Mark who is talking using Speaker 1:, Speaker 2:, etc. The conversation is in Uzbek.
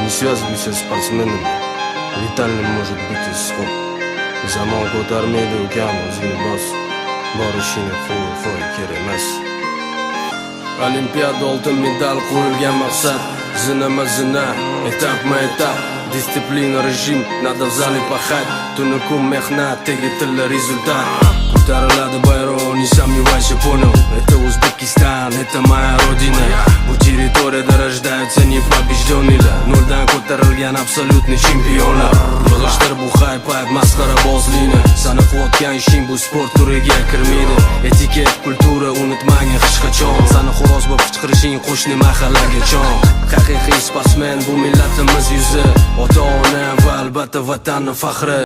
Speaker 1: не связывайся с спортсменами. Летальным может быть исход. Zamon ko'tarmaydi ukam o'zini bos. Borishini foy kerak emas. Olimpiada oltin medal qo'yilgan maqsad. Zina etapma etap. Disiplina rejim, надо в зале пахать. Tuni kun mehnat, tegitilla результат. Ko'tariladi bayroq, не сомневайся, понял. Это Узбекистан, это моя родина. Bu territoriyada рождаются непобежденные. Noldan ko'tarilgan absolyutniy chempionlar. Yig'ishtir bu hayp masxarabozlikni. Saniqayotgan ishing bu sport turiga kirmaydi. Etiket, kultura unutmagin hech qachon. Sani xo'roz bo'lib qichqirishing qo'shni mahallaga chon. Haqiqiy sportsmen bu millatimiz yuzi. Ota-ona va albatta vatanning faxri.